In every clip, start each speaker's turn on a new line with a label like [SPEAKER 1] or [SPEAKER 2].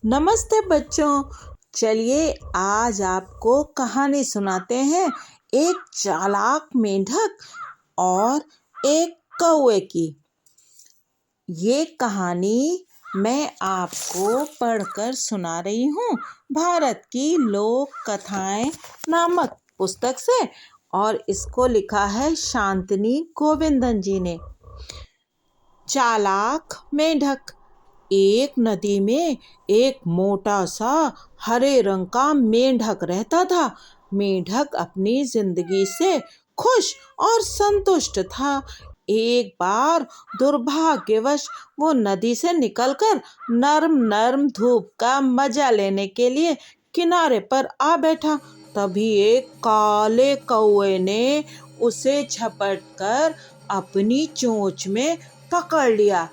[SPEAKER 1] नमस्ते बच्चों। चलिए आज आपको कहानी सुनाते हैं, एक चालाक मेंढक और एक कौवे की। ये कहानी मैं आपको पढ़कर सुना रही हूँ भारत की लोक कथाएं नामक पुस्तक से, और इसको लिखा है शांतनी गोविंदन जी ने। चालाक मेंढक। एक नदी में एक मोटा सा हरे रंग का मेंढक रहता था। मेंढक अपनी जिंदगी से खुश और संतुष्ट था। एक बार दुर्भाग्यवश वो नदी से निकलकर नर्म नर्म धूप का मजा लेने के लिए किनारे पर आ बैठा। तभी एक काले कौवे ने उसे झपटकर अपनी चोंच में पकड़ लिया।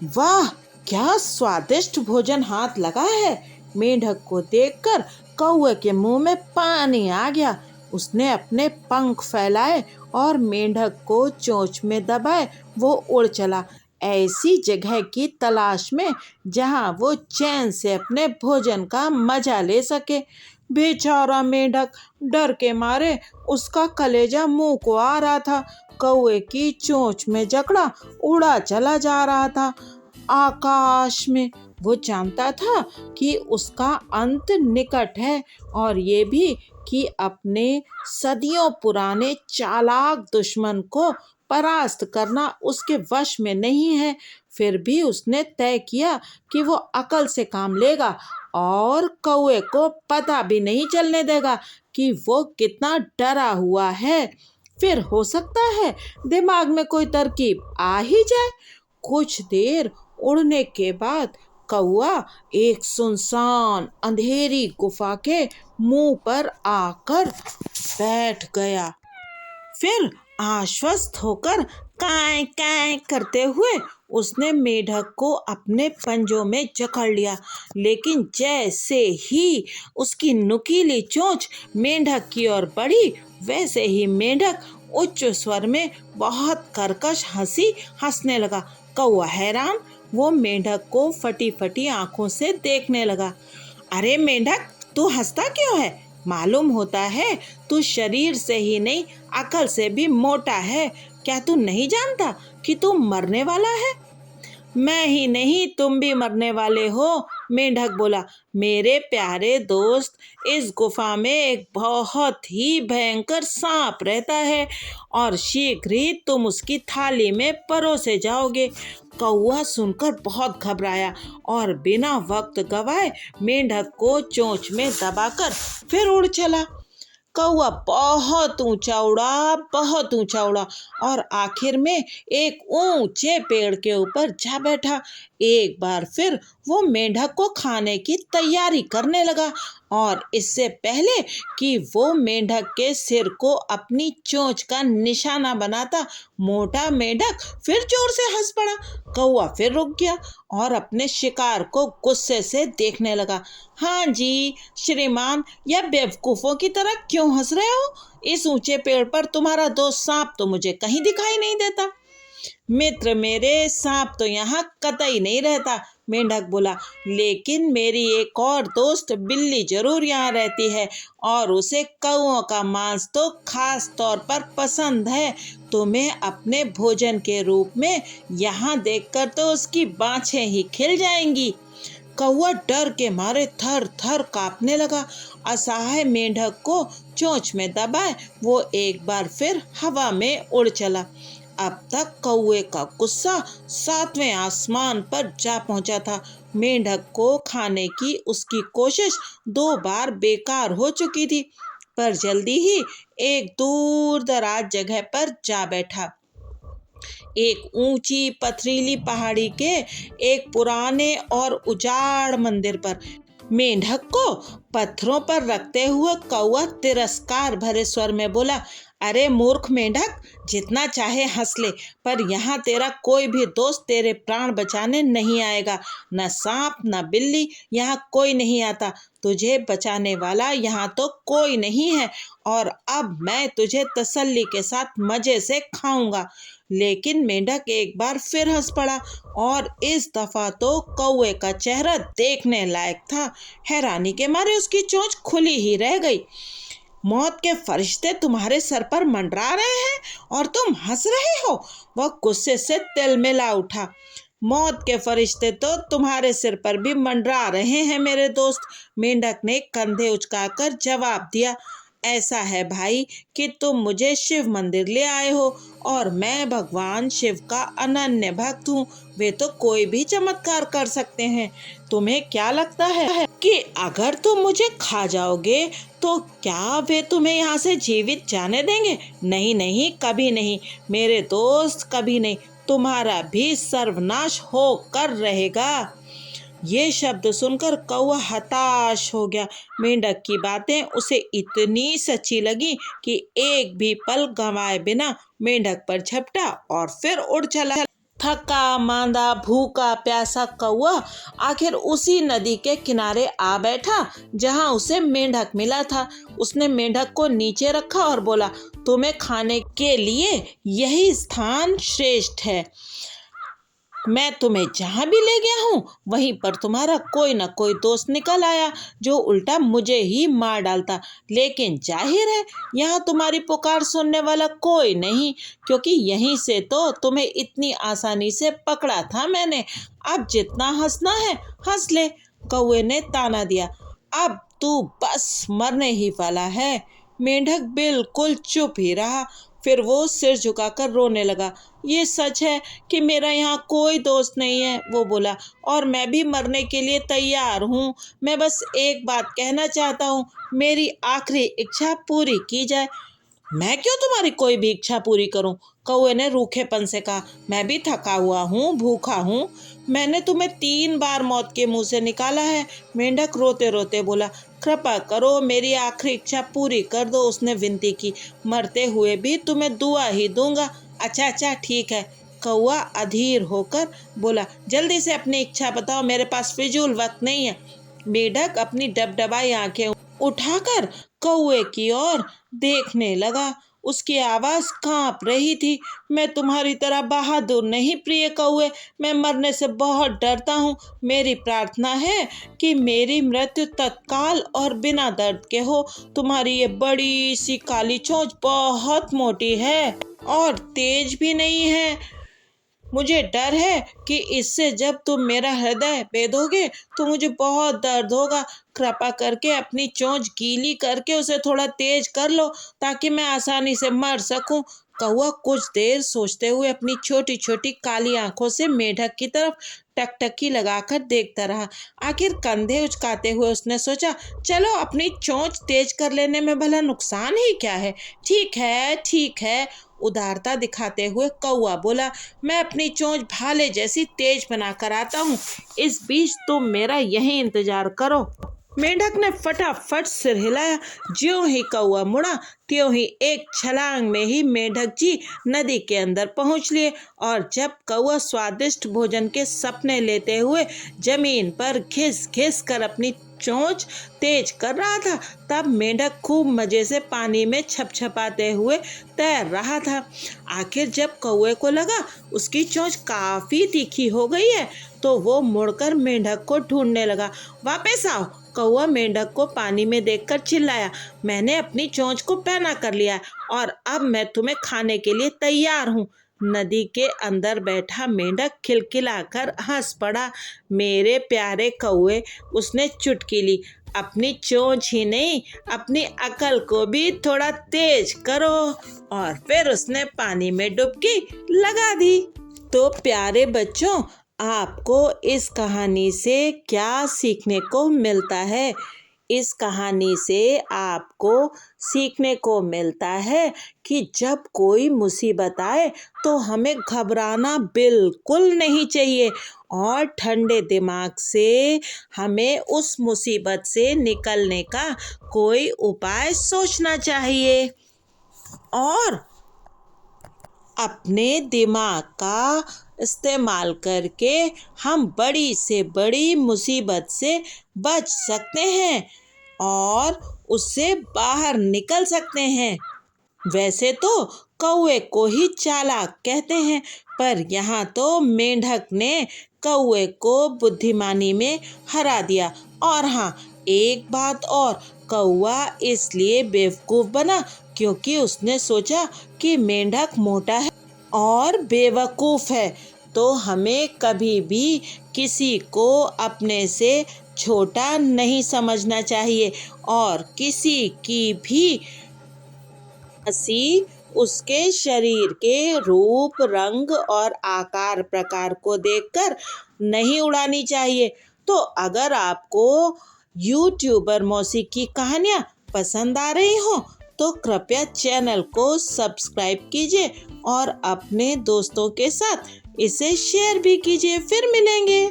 [SPEAKER 1] वाह, क्या स्वादिष्ट भोजन हाथ लगा है। मेंढक को देखकर कौवे के मुंह में पानी आ गया। उसने अपने पंख फैलाए और मेंढक को चोंच में दबाए वो उड़ चला, ऐसी जगह की तलाश में जहां वो चैन से अपने भोजन का मजा ले सके। बेचारा मेंढक डर के मारे उसका कलेजा मुंह को आ रहा था। कौवे की चोंच में जकड़ा उड़ा चला जा रहा था आकाश में। वो जानता था कि उसका अंत निकट है, और ये भी कि अपने सदियों पुराने चालाक दुश्मन को परास्त करना उसके वश में नहीं है। फिर भी उसने तय किया कि वो अकल से काम लेगा और कौवे को पता भी नहीं चलने देगा कि वो कितना डरा हुआ है। फिर हो सकता है दिमाग में कोई तरकीब आ ही जाए। कुछ देर उड़ने के बाद कौवा एक सुनसान अंधेरी गुफा के मुंह पर आकर बैठ गया। फिर आश्वस्त होकर काय काय करते हुए उसने मेढक को अपने पंजों में जकड़ लिया। लेकिन जैसे ही उसकी नुकीली चोंच मेंढक की ओर बढ़ी, वैसे ही मेंढक उच्च स्वर में बहुत कर्कश हंसी हंसने लगा। कौवा हैरान वो मेंढक को फटी फटी आंखों से देखने लगा। अरे मेंढक, तू हंसता क्यों है? मालूम होता है तू शरीर से ही नहीं अकल से भी मोटा है। क्या तू नहीं जानता कि तू मरने वाला है? मैं ही नहीं, तुम भी मरने वाले हो, मेंढक बोला। मेरे प्यारे दोस्त, इस गुफा में एक बहुत ही भयंकर सांप रहता है और शीघ्र ही तुम उसकी थाली में परोसे जाओगे। कौवा सुनकर बहुत घबराया और बिना वक्त गवाए मेंढक को चोंच में दबाकर फिर उड़ चला। कौवा बहुत ऊंचा उड़ा और आखिर में एक ऊंचे पेड़ के ऊपर जा बैठा। एक बार फिर वो मेंढक को खाने की तैयारी करने लगा, और इससे पहले कि वो मेंढक के सिर को अपनी चोंच का निशाना बनाता, मोटा मेंढक फिर जोर से हंस पड़ा। कौवा फिर रुक गया और अपने शिकार को गुस्से से देखने लगा। हाँ जी श्रीमान, यह बेवकूफों की तरह क्यों हंस रहे हो? इस ऊंचे पेड़ पर तुम्हारा दोस्त सांप तो मुझे कहीं दिखाई नहीं देता। मित्र मेरे, सांप तो यहाँ कतई नहीं रहता, मेंढक बोला। लेकिन मेरी एक और दोस्त बिल्ली जरूर यहाँ रहती है, और उसे कौओं का मांस तो खास तौर पर पसंद है। तुम्हें अपने भोजन के रूप में यहाँ देखकर तो उसकी बाँछें ही खिल जाएंगी। कौवा डर के मारे थर थर कांपने लगा। असहाय मेंढक को चोंच में दबाए वो एक बार फिर हवा में उड़ चला। अब तक कौवे का गुस्सा सातवें आसमान पर जा पहुंचा था। मेंढक को खाने की उसकी कोशिश 2 बार बेकार हो चुकी थी, पर जल्दी ही एक दूर दराज जगह पर जा बैठा। एक ऊंची पथरीली पहाड़ी के एक पुराने और उजाड़ मंदिर पर मेंढक को पत्थरों पर रखते हुए कौवा तिरस्कार भरे स्वर में बोला, अरे मूर्ख मेंढक, जितना चाहे हंस ले, पर यहाँ तेरा कोई भी दोस्त तेरे प्राण बचाने नहीं आएगा। न सांप न बिल्ली, यहाँ कोई नहीं आता। तुझे बचाने वाला यहाँ तो कोई नहीं है, और अब मैं तुझे तसल्ली के साथ मजे से खाऊंगा। लेकिन मेंढक एक बार फिर हंस पड़ा, और इस दफा तो कौवे का चेहरा देखने लायक था। हैरानी के मारे उसकी चोंच खुली ही रह गई। मौत के फरिश्ते तुम्हारे सर पर मंडरा रहे हैं और तुम हंस रहे हो? वह गुस्से से तिलमिला उठा। मौत के फरिश्ते तो तुम्हारे सिर पर भी मंडरा रहे हैं मेरे दोस्त, मेंढक ने कंधे उचकाकर जवाब दिया। ऐसा है भाई कि तुम मुझे शिव मंदिर ले आए हो, और मैं भगवान शिव का अनन्य भक्त हूँ। वे तो कोई भी चमत्कार कर सकते हैं। तुम्हें क्या लगता है कि अगर तुम मुझे खा जाओगे तो क्या वे तुम्हें यहाँ से जीवित जाने देंगे? नहीं नहीं, कभी नहीं मेरे दोस्त, कभी नहीं। तुम्हारा भी सर्वनाश होकर रहेगा। ये शब्द सुनकर कौवा हताश हो गया। मेंढक की बातें उसे इतनी सच्ची लगी कि एक भी पल गंवाए बिना मेंढक पर झपटा और फिर उड़ चला। थका मांदा भूखा प्यासा कौवा आखिर उसी नदी के किनारे आ बैठा जहां उसे मेंढक मिला था। उसने मेंढक को नीचे रखा और बोला, तुम्हें खाने के लिए यही स्थान श्रेष्ठ है। मैं तुम्हें जहाँ भी ले गया हूँ वहीं पर तुम्हारा कोई न कोई दोस्त निकल आया जो उल्टा मुझे ही मार डालता। लेकिन जाहिर है यहाँ तुम्हारी पुकार सुनने वाला कोई नहीं, क्योंकि यहीं से तो तुम्हें इतनी आसानी से पकड़ा था मैंने। अब जितना हंसना है हंस ले। कौवे ने ताना दिया। अब तू बस मरने ही वाला है। मेंढक बिल्कुल चुप ही रहा। फिर वो सिर झुकाकर रोने लगा। ये सच है कि मेरा यहाँ कोई दोस्त नहीं है, वो बोला, और मैं भी मरने के लिए तैयार हूँ। मैं बस एक बात कहना चाहता हूँ, मेरी आखिरी इच्छा पूरी की जाए। मैं क्यों तुम्हारी कोई भी इच्छा पूरी करूं? कौवे ने रूखेपन से कहा। मैं भी थका हुआ हूँ, भूखा हूँ। मैंने तुम्हें 3 बार मौत के मुंह से निकाला है। मेंढक रोते रोते बोला। कृपा करो मेरी आखिरी इच्छा पूरी कर दो, उसने विनती की। मरते हुए भी तुम्हें दुआ ही दूंगा। अच्छा अच्छा ठीक है, कौवा अधीर होकर बोला। जल्दी से अपनी इच्छा बताओ, मेरे पास फिजूल वक्त नहीं है। मेंढक अपनी डबडबाई आंखें उठाकर कौवे की ओर देखने लगा। उसकी आवाज कांप रही थी। मैं तुम्हारी तरह बहादुर नहीं प्रिय कौवे, मैं मरने से बहुत डरता हूँ। मेरी प्रार्थना है कि मेरी मृत्यु तत्काल और बिना दर्द के हो। तुम्हारी ये बड़ी सी काली चोंच बहुत मोटी है और तेज भी नहीं है। मुझे डर है कि इससे जब तुम मेरा हृदय बेधोगे तो मुझे बहुत दर्द होगा। कृपा करके अपनी चोंच गीली करके उसे थोड़ा तेज कर लो ताकि मैं आसानी से मर सकूं। कौवा कुछ देर सोचते हुए अपनी छोटी छोटी काली आंखों से मेढक की तरफ टकटकी लगाकर देखता रहा। आखिर कंधे उचकाते हुए उसने सोचा, चलो अपनी चोंच तेज कर लेने में भला नुकसान ही क्या है। ठीक है ठीक है, उदारता दिखाते हुए कौवा बोला। मैं अपनी चोंच भाले जैसी तेज बनाकर आता हूँ। इस बीच तुम मेरा यहीं इंतजार करो। मेंढक ने फटाफट सिर हिलाया। ज्यों ही कौवा मुड़ा त्यों ही एक छलांग में ही मेंढक जी नदी के अंदर पहुंच लिए। और जब कौवा स्वादिष्ट भोजन के सपने लेते हुए जमीन पर घिस घिस कर अपनी चोंच तेज कर रहा था, तब मेंढक खूब मजे से पानी में छपछपाते हुए तैर रहा था। आखिर जब कौवे को लगा उसकी चोंच काफी तीखी हो गई है तो वो मुड़कर मेंढक को ढूंढने लगा। वापस आओ, कौवा मेंढक को पानी में देखकर चिल्लाया। मैंने अपनी चोंच को पैना कर लिया और अब मैं तुम्हें खाने के लिए तैयार हूँ। नदी के अंदर बैठा मेंढक खिलखिलाकर हंस पड़ा। मेरे प्यारे कौवे, उसने चुटकी ली, अपनी चोंच ही नहीं अपनी अकल को भी थोड़ा तेज करो। और फिर उसने पानी में डुबकी लगा दी। तो प्यारे बच्चों, आपको इस कहानी से क्या सीखने को मिलता है? इस कहानी से आपको सीखने को मिलता है कि जब कोई मुसीबत आए तो हमें घबराना बिल्कुल नहीं चाहिए और ठंडे दिमाग से हमें उस मुसीबत से निकलने का कोई उपाय सोचना चाहिए और अपने दिमाग का इस्तेमाल करके हम बड़ी से बड़ी मुसीबत से बच सकते हैं और उससे बाहर निकल सकते हैं। वैसे तो कौवे को ही चालाक कहते हैं, पर यहाँ तो मेंढक ने कौवे को बुद्धिमानी में हरा दिया। और हाँ, एक बात और, कौवा इसलिए बेवकूफ़ बना क्योंकि उसने सोचा कि मेंढक मोटा है और बेवकूफ़ है। तो हमें कभी भी किसी को अपने से छोटा नहीं समझना चाहिए और किसी की भी हंसी उसके शरीर के रूप, रंग और आकार प्रकार को देखकर नहीं उड़ानी चाहिए। तो अगर आपको यूट्यूबर मौसी की कहानियाँ पसंद आ रही हो तो कृपया चैनल को सब्सक्राइब कीजिए और अपने दोस्तों के साथ इसे शेयर भी कीजिए। फिर मिलेंगे।